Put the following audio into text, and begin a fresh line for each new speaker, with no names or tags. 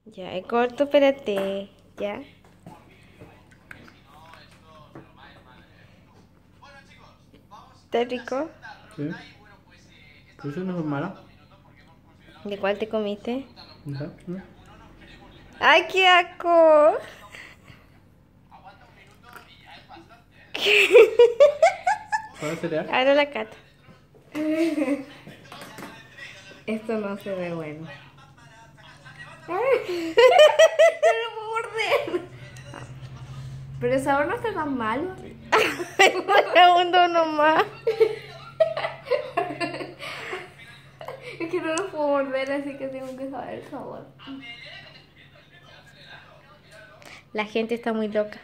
Ya, es corto, espérate. Ya. ¿Está rico?
Sí. Pero eso no es mala.
¿De cuál te comiste?
No sé.
¡Ay, qué asco!
¿Cuál cereal?
Ahora la cata.
Esto no se ve bueno. No lo puedo morder. Pero el sabor no está tan malo.
Un segundo nomás.
Es que no lo puedo morder, así que tengo que saber el sabor.
La gente está muy loca.